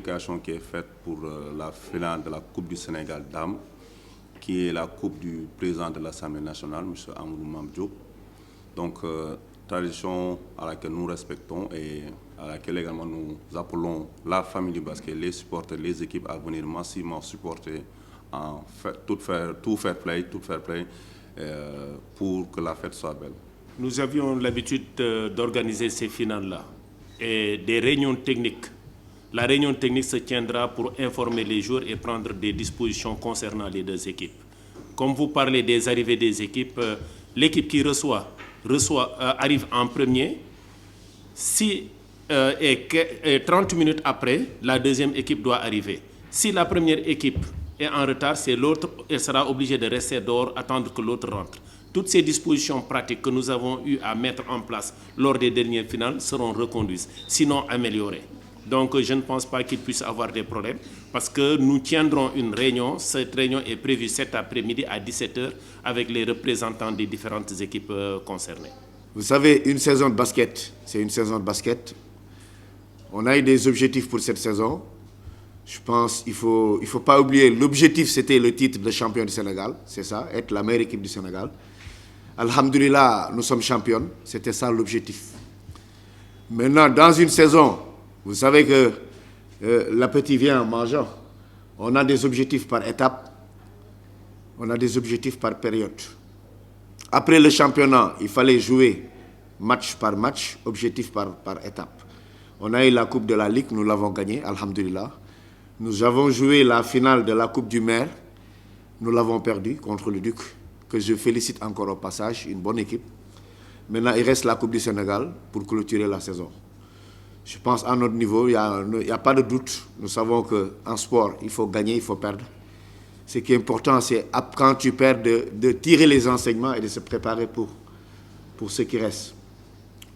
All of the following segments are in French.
communication qui est faite pour la finale de la Coupe du Sénégal Dames, qui est la coupe du président de l'Assemblée nationale, M. Amadou Mame Diop. Donc, tradition à laquelle nous respectons et à laquelle également nous appelons la famille du basket, les supporters, les équipes à venir massivement supporter, tout fair play, pour que la fête soit belle. Nous avions l'habitude d'organiser ces finales-là et des réunions techniques. La réunion technique se tiendra pour informer les joueurs et prendre des dispositions concernant les deux équipes. Comme vous parlez des arrivées des équipes, l'équipe qui arrive en premier. Et 30 minutes après, la deuxième équipe doit arriver. Si la première équipe est en retard, c'est l'autre, elle sera obligée de rester dehors, attendre que l'autre rentre. Toutes ces dispositions pratiques que nous avons eu à mettre en place lors des dernières finales seront reconduites, sinon améliorées. Donc je ne pense pas qu'il puisse avoir des problèmes parce que nous tiendrons une réunion. Cette réunion est prévue cet après-midi à 17h avec les représentants des différentes équipes concernées. Vous savez, une saison de basket, c'est une saison de basket. On a eu des objectifs pour cette saison. Je pense qu'il ne faut pas oublier, l'objectif c'était le titre de champion du Sénégal, c'est ça, être la meilleure équipe du Sénégal. Alhamdulillah, nous sommes champions, c'était ça l'objectif. Maintenant, dans une saison, vous savez que l'appétit vient en mangeant. On a des objectifs par étape, on a des objectifs par période. Après le championnat, il fallait jouer match par match, objectif par étape. On a eu la Coupe de la Ligue, nous l'avons gagnée, alhamdulillah. Nous avons joué la finale de la Coupe du Maire, nous l'avons perdue contre le Duc, que je félicite encore au passage, une bonne équipe. Maintenant, il reste la Coupe du Sénégal pour clôturer la saison. Je pense à notre niveau, il n'y a pas de doute. Nous savons qu'en sport, il faut gagner, il faut perdre. Ce qui est important, c'est quand tu perds, de tirer les enseignements et de se préparer pour ce qui reste.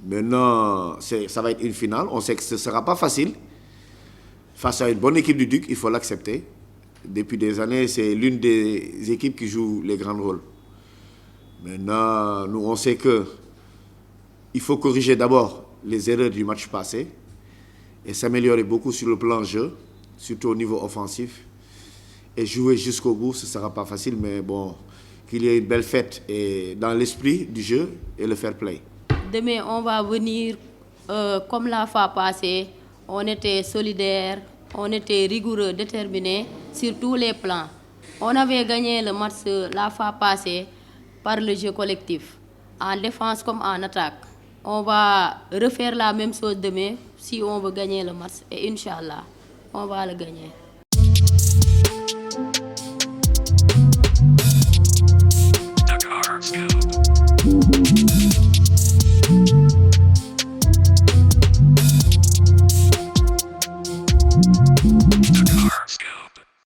Maintenant, ça va être une finale. On sait que ce ne sera pas facile. Face à une bonne équipe du Duc, il faut l'accepter. Depuis des années, c'est l'une des équipes qui joue les grands rôles. Maintenant, nous, on sait qu'il faut corriger d'abord les erreurs du match passé et s'améliorer beaucoup sur le plan jeu, surtout au niveau offensif. Et jouer jusqu'au bout, ce ne sera pas facile, mais bon, qu'il y ait une belle fête et dans l'esprit du jeu et le fair play. Demain, on va venir comme la fois passée. On était solidaires, on était rigoureux, déterminés sur tous les plans. On avait gagné le match la fois passée par le jeu collectif, en défense comme en attaque. On va refaire la même chose demain si on veut gagner le match et Inch'Allah, on va le gagner.